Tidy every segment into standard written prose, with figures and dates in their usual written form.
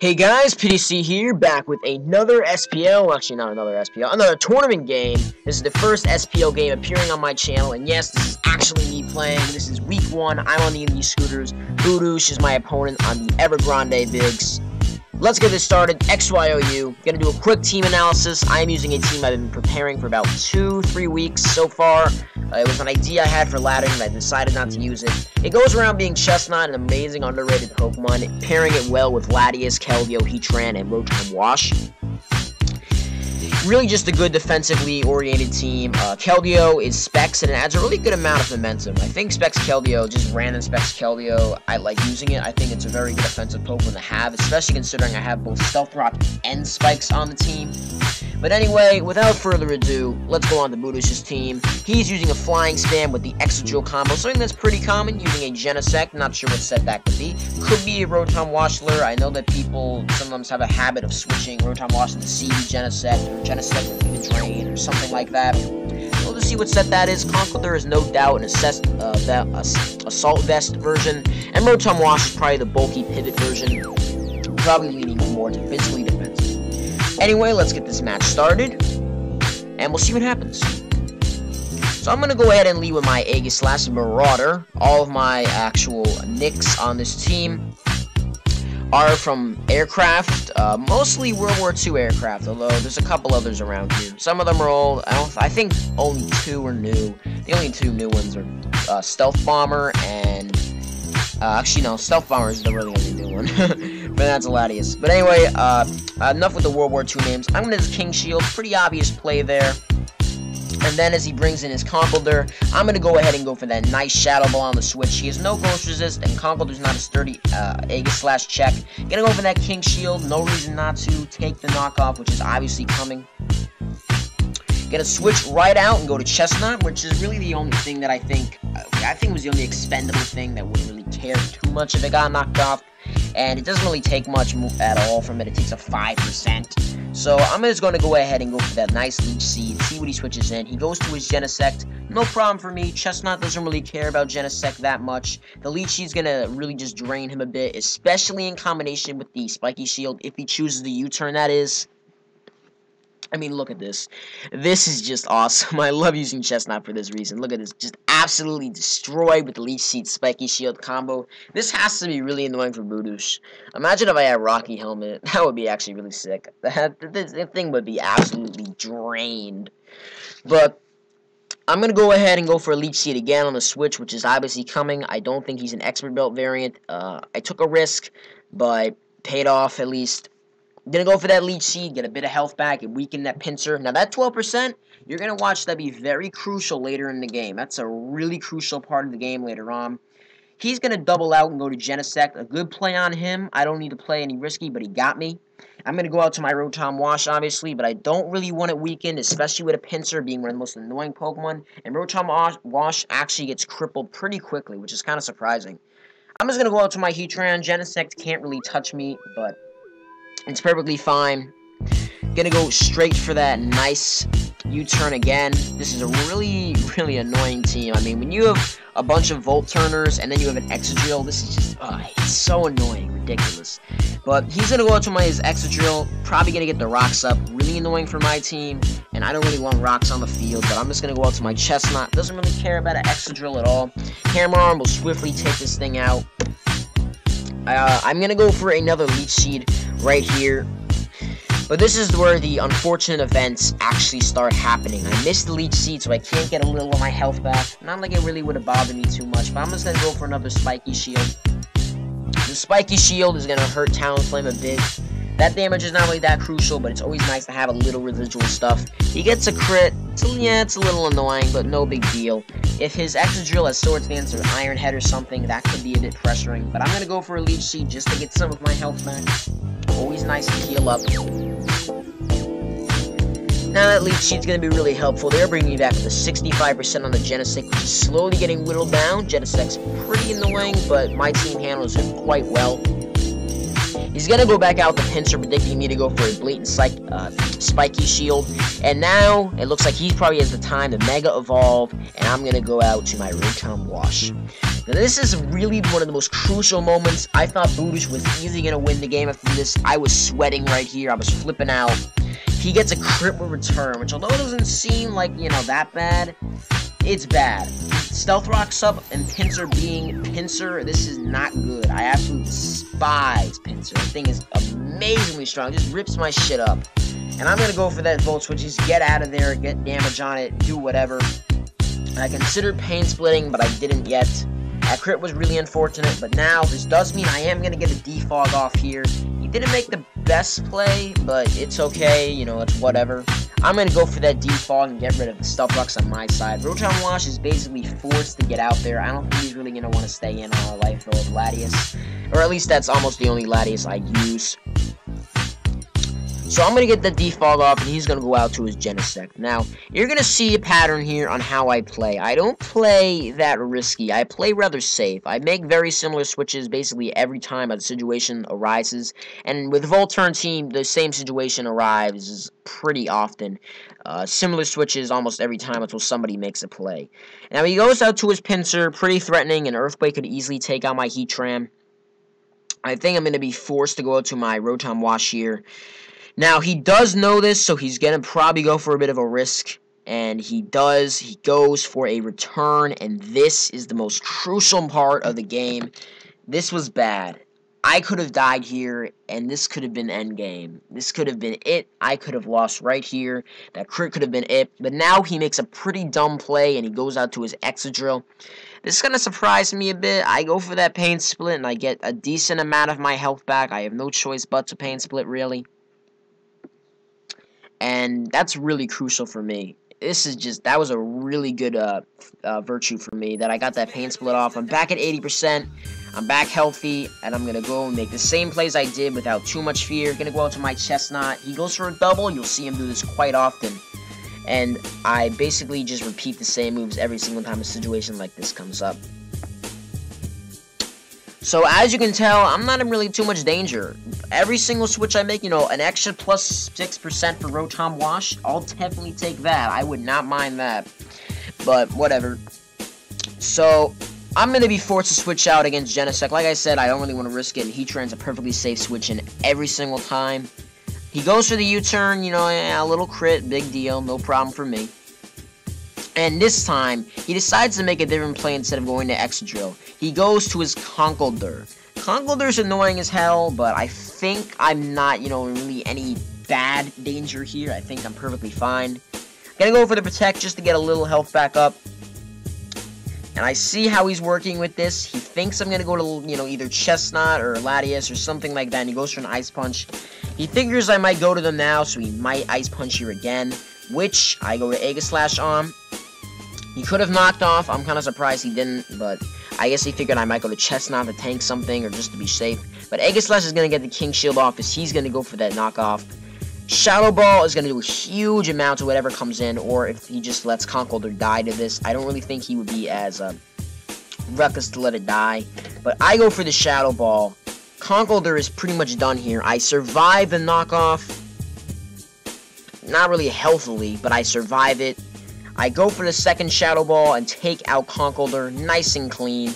Hey guys, PDC here, back with another SPL, actually not another SPL, another tournament game. This is the first SPL game appearing on my channel, and yes, this is actually me playing. This is week 1, I'm on the Indy Scooters, Boudouche is my opponent on the Evergrande Bigs. Let's get this started. XYOU, gonna do a quick team analysis. I am using a team I've been preparing for about 2-3 weeks so far. It was an idea I had for laddering, but I decided not to use it. It goes around being Chestnut, an amazing underrated Pokemon, pairing it well with Latias, Keldeo, Heatran, and Rotom Wash. Really just a good defensively oriented team. Keldeo is Specs, and it adds a really good amount of momentum. I think Specs Keldeo, just random Specs Keldeo, I like using it. I think it's a very good offensive Pokemon to have, especially considering I have both Stealth Rock and Spikes on the team. But anyway, without further ado, let's go on to Boudouche's team. He's using a Flying Spam with the Extra combo, something that's pretty common, using a Genesect. Not sure what set that could be. Could be a Rotom Washler. I know that people sometimes have a habit of switching Rotom Washler to CD Genesect, or Genesect with the Drain, or something like that. We'll just see what set that is. Conkeldurr is no doubt an Assault Vest version, and Rotom Wash is probably the bulky pivot version, probably leaning more defensively defensive. Anyway, let's get this match started, and we'll see what happens. So I'm going to go ahead and lead with my Aegislash Marauder. All of my actual nicks on this team are from aircraft, mostly World War II aircraft, although there's a couple others around here. Some of them are old. I think only 2 are new. The only 2 new ones are Stealth Bomber and... actually, no, Stealth Bomber is the really only new one. But that's a Latias. But anyway, enough with the World War II names. I'm going to King Shield. Pretty obvious play there. And then as he brings in his Conkeldurr, I'm going to go ahead and go for that nice Shadow Ball on the switch. He has no Ghost Resist, and Conkeldurr's not a sturdy Aegislash check. Gonna go for that King Shield. No reason not to take the knockoff, which is obviously coming. Gonna switch right out and go to Chestnut, which is really the only thing that I think was the only expendable thing that wouldn't really care too much if it got knocked off. And it doesn't really take much at all from it. It takes a 5%. So I'm just going to go ahead and go for that nice Leech Seed, see what he switches in. He goes to his Genesect. No problem for me. Chestnut doesn't really care about Genesect that much. The Leech Seed's going to really just drain him a bit, especially in combination with the Spiky Shield, if he chooses the U-turn, that is. I mean, look at this. This is just awesome. I love using Chestnut for this reason. Look at this. Just absolutely destroyed with the Leech Seed Spiky Shield combo. This has to be really annoying for Boudouche. Imagine if I had Rocky Helmet. That would be actually really sick. The thing would be absolutely drained. But I'm going to go ahead and go for a Leech Seed again on the switch, which is obviously coming. I don't think he's an Expert Belt variant. I took a risk, but paid off at least. Gonna go for that Leech Seed, get a bit of health back, and weaken that Pinsir. Now that 12%, you're gonna watch that be very crucial later in the game. That's a really crucial part of the game later on. He's gonna double out and go to Genesect. A good play on him. I don't need to play any risky, but he got me. I'm gonna go out to my Rotom Wash, obviously, but I don't really want it weakened, especially with a Pinsir being one of the most annoying Pokemon. And Rotom Wash actually gets crippled pretty quickly, which is kind of surprising. I'm just gonna go out to my Heatran. Genesect can't really touch me, but it's perfectly fine. Gonna go straight for that nice U-turn again. This is a really, really annoying team. I mean, when you have a bunch of Volt Turners and then you have an Excadrill, this is just, it's so annoying, ridiculous. But he's gonna go out to his Excadrill, probably gonna get the rocks up. Really annoying for my team, and I don't really want rocks on the field, but I'm just gonna go out to my Chestnut. Doesn't really care about an Excadrill at all. Hammer Arm will swiftly take this thing out. I'm gonna go for another Leech Seed right here. But this is where the unfortunate events actually start happening. I missed the Leech Seed, so I can't get a little of my health back. Not like it really would have bothered me too much, but I'm just gonna go for another Spiky Shield. The Spiky Shield is gonna hurt Talonflame a bit. That damage is not really that crucial, but it's always nice to have a little residual stuff. He gets a crit. Yeah, it's a little annoying, but no big deal. If his Excadrill has Sword Stance or Iron Head or something, that could be a bit pressuring. But I'm going to go for a Leech Seed just to get some of my health back. Always nice to heal up. Now that Leech Seed's going to be really helpful. They're bringing me back to 65% on the Genesect, which is slowly getting whittled down. Genesect's pretty annoying, but my team handles it quite well. He's going to go back out the Pinsir, predicting me to go for a blatant Spiky Shield. And now, it looks like he probably has the time to Mega Evolve, and I'm going to go out to my Rotom Wash. Now, this is really one of the most crucial moments. I thought Boudouche was easily going to win the game after this. I was sweating right here. I was flipping out. He gets a crit with return, which although it doesn't seem like, that bad, it's bad. Stealth rocks up, and Pincer being Pincer, this is not good. I absolutely despise Pincer. The thing is amazingly strong. It just rips my shit up. And I'm going to go for that Volt Switch. Just get out of there, get damage on it, do whatever. I considered pain splitting, but I didn't yet. That crit was really unfortunate, but now this does mean I am going to get a defog off here. He didn't make the best play, but it's okay, it's whatever. I'm going to go for that defog and get rid of the Stealth Rocks on my side. Rotom Wash is basically forced to get out there. I don't think he's really going to want to stay in on a life throw with Latias. Or at least that's almost the only Latias I use. So I'm going to get the defog off, and he's going to go out to his Genesect. Now, you're going to see a pattern here on how I play. I don't play that risky. I play rather safe. I make very similar switches basically every time a situation arises. And with Volturn team, the same situation arrives pretty often. Similar switches almost every time until somebody makes a play. Now, he goes out to his Pincer, pretty threatening, and Earthquake could easily take out my Heatran. I think I'm going to be forced to go out to my Rotom Wash here. Now, he does know this, so he's going to probably go for a bit of a risk. And he does. He goes for a return, and this is the most crucial part of the game. This was bad. I could have died here, and this could have been endgame. This could have been it. I could have lost right here. That crit could have been it. But now he makes a pretty dumb play, and he goes out to his Excadrill. This is going to surprise me a bit. I go for that Pain Split, and I get a decent amount of my health back. I have no choice but to Pain Split, really. And that's really crucial for me. That was a really good virtue for me, that I got that Pain Split off. I'm back at 80%. I'm back healthy, and I'm going to go and make the same plays I did without too much fear. Going to go out to my Chestnut. He goes for a double. You'll see him do this quite often. And I basically just repeat the same moves every single time a situation like this comes up. So, as you can tell, I'm not in really too much danger. Every single switch I make, an extra plus 6% for Rotom Wash, I'll definitely take that. I would not mind that. But, whatever. So, I'm going to be forced to switch out against Genesect. Like I said, I don't really want to risk it, and Heatran's a perfectly safe switch in every single time. He goes for the U-turn, a little crit, big deal, no problem for me. And this time, he decides to make a different play instead of going to Excadrill. He goes to his Conkeldurr. Conkeldurr's annoying as hell, but I think I'm not, really any bad danger here. I think I'm perfectly fine. Gonna go for the Protect just to get a little health back up. And I see how he's working with this. He thinks I'm gonna go to, either Chestnut or Latias or something like that, and he goes for an Ice Punch. He figures I might go to them now, so he might Ice Punch here again, which I go to Aegislash on. He could have knocked off. I'm kind of surprised he didn't, but I guess he figured I might go to Chestnut to tank something or just to be safe. But Aegislash is going to get the King Shield off as he's going to go for that knockoff. Shadow Ball is going to do a huge amount to whatever comes in, or if he just lets Conkeldurr die to this. I don't really think he would be as reckless to let it die. But I go for the Shadow Ball. Conkeldurr is pretty much done here. I survive the knockoff. Not really healthily, but I survive it. I go for the second Shadow Ball and take out Conkeldurr nice and clean.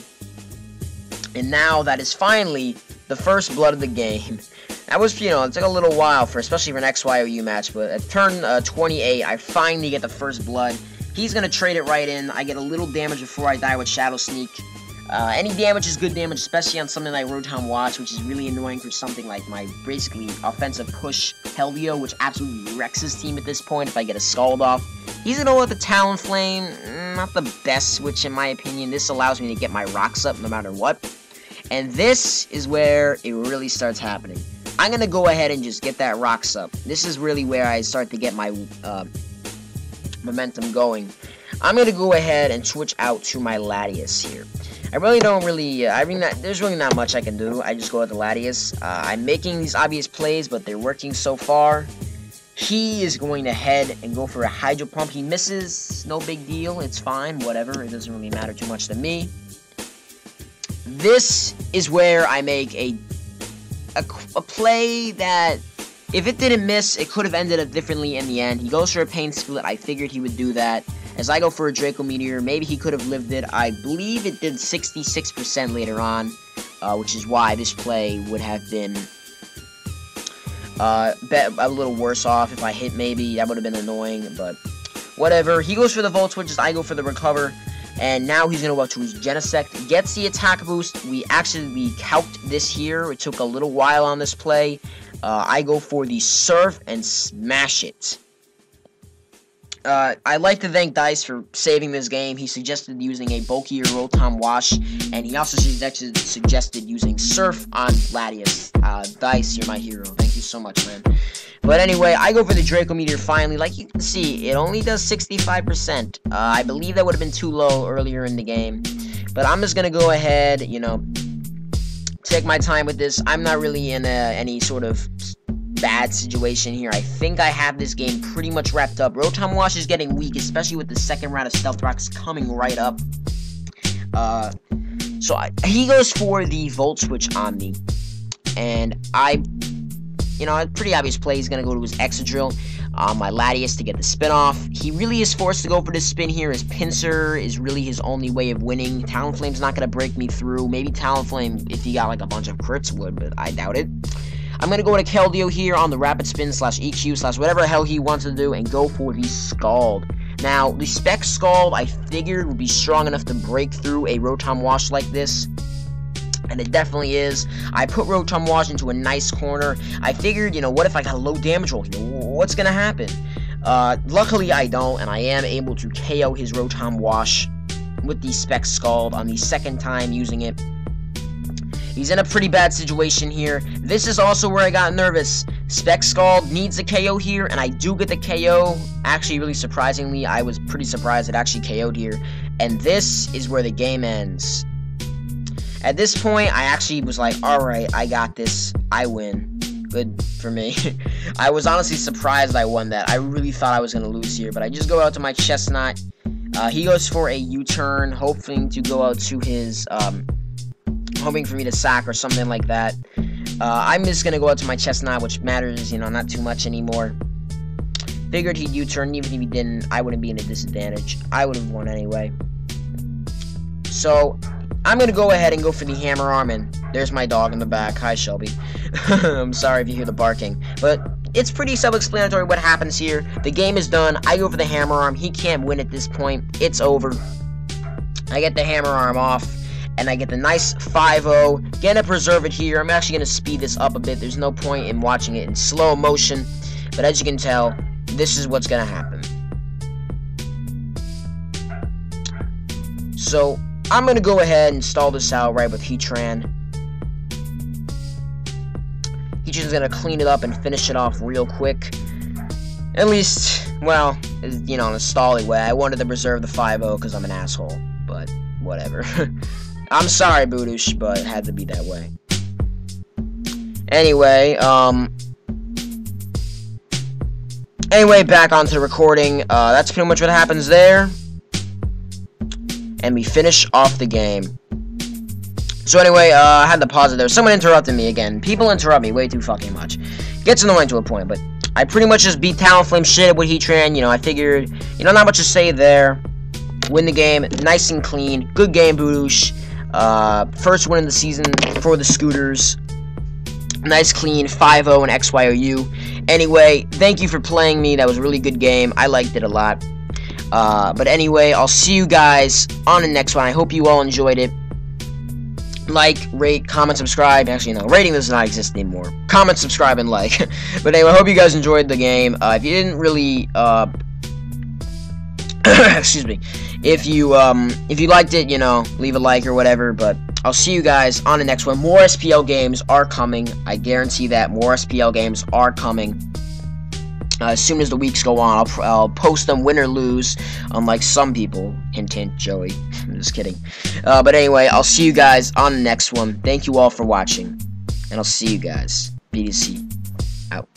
And now that is finally the first blood of the game. That was, it took a little while, especially for an XYOU match, but at turn 28, I finally get the first blood. He's going to trade it right in. I get a little damage before I die with Shadow Sneak. Any damage is good damage, especially on something like Rotom Wash, which is really annoying for something like my basically offensive push Keldeo, which absolutely wrecks his team at this point if I get a Scald off. He's going to go with the Talonflame. Not the best switch in my opinion. This allows me to get my rocks up no matter what. And this is where it really starts happening. I'm going to go ahead and just get that rocks up. This is really where I start to get my momentum going. I'm going to go ahead and switch out to my Latias here. There's really not much I can do. I just go with the Latias. I'm making these obvious plays, but they're working so far. He is going to head and go for a Hydro Pump. He misses. No big deal. It's fine. Whatever. It doesn't really matter too much to me. This is where I make a play that, if it didn't miss, it could have ended up differently in the end. He goes for a Pain Split. I figured he would do that. as I go for a Draco Meteor. Maybe he could have lived it. I believe it did 66% later on, which is why this play would have been a little worse off. If I hit, maybe that would have been annoying, but whatever. He goes for the Volt Switch, I go for the Recover, and now he's going to go up to his Genesect, gets the attack boost. We calced this here. It took a little while on this play. I go for the Surf and smash it. I'd like to thank Dice for saving this game. He suggested using a bulkier Rotom Wash, and he also suggested using Surf on Latias. Dice, you're my hero. Thank you so much, man. But anyway, I go for the Draco Meteor finally. Like you can see, it only does 65%. I believe that would have been too low earlier in the game. But I'm just going to go ahead, you know, take my time with this. I'm not really in any sort of bad situation here. I think I have this game pretty much wrapped up. Rotom Wash is getting weak, especially with the second round of Stealth Rocks coming right up. He goes for the Volt Switch on me, and a pretty obvious play. He's going to go to his Excadrill on my Latias to get the spin off. He really is forced to go for this spin here, as Pinsir is really his only way of winning. Talonflame's not going to break me through. Maybe Talonflame, if he got like a bunch of crits, would, but I doubt it. I'm going to go to Keldeo here on the Rapid Spin / EQ / whatever the hell he wants to do, and go for the Scald. Now, the Spec Scald I figured would be strong enough to break through a Rotom Wash like this, and it definitely is. I put Rotom Wash into a nice corner. I figured, you know, what if I got a low damage roll here? What's going to happen? Luckily, I don't, and I am able to KO his Rotom Wash with the Spec Scald on the second time using it. He's in a pretty bad situation here. This is also where I got nervous. Spec Scald needs a KO here, and I do get the KO. Actually, really surprisingly, I was pretty surprised it actually KO'd here. And this is where the game ends. At this point, I actually was like, alright, I got this. I win. Good for me. I was honestly surprised I won that. I really thought I was going to lose here, but I just go out to my Chestnut. He goes for a U-turn, hoping to go out to his... hoping for me to sack or something like that. I'm just gonna go out to my Chestnut, which matters, you know, not too much anymore. Figured he'd U-turn. Even if he didn't, I wouldn't be in a disadvantage. I would have won anyway. So I'm gonna go ahead and go for the Hammer Arm, and there's my dog in the back. Hi, Shelby. I'm sorry if you hear the barking, but it's pretty self-explanatory what happens here. The game is done. I go for the Hammer Arm. He can't win at this point. It's over. I get the Hammer Arm off, and I get the nice 5-0. Gonna preserve it here. I'm actually gonna speed this up a bit. There's no point in watching it in slow motion, but as you can tell, this is what's gonna happen. So I'm gonna go ahead and stall this out right with Heatran. Heatran's gonna clean it up and finish it off real quick. At least, well, you know, in a stalling way. I wanted to preserve the 5-0 because I'm an asshole, but whatever. I'm sorry, Boudouche, but it had to be that way. Anyway, back onto the recording. That's pretty much what happens there. And we finish off the game. So anyway, I had to pause it there. Someone interrupted me again. People interrupt me way too fucking much. Gets annoying to a point, but I pretty much just beat Talonflame shit with Heatran. You know, I figured, you know, not much to say there. Win the game, nice and clean. Good game, Boudouche. First win in the season for the Scooters. Nice, clean 5-0 and XYOU. Anyway, thank you for playing me. That was a really good game. I liked it a lot. But anyway, I'll see you guys on the next one. I hope you all enjoyed it. Like, rate, comment, subscribe. Actually, no, rating does not exist anymore. Comment, subscribe, and like. But anyway, I hope you guys enjoyed the game. If you didn't really, excuse me. If you liked it, you know, leave a like or whatever. But I'll see you guys on the next one. More SPL games are coming. I guarantee that more SPL games are coming. As soon as the weeks go on, I'll post them, win or lose, unlike some people. Hint, hint, Joey. I'm just kidding. But anyway, I'll see you guys on the next one. Thank you all for watching, and I'll see you guys. PDC, out.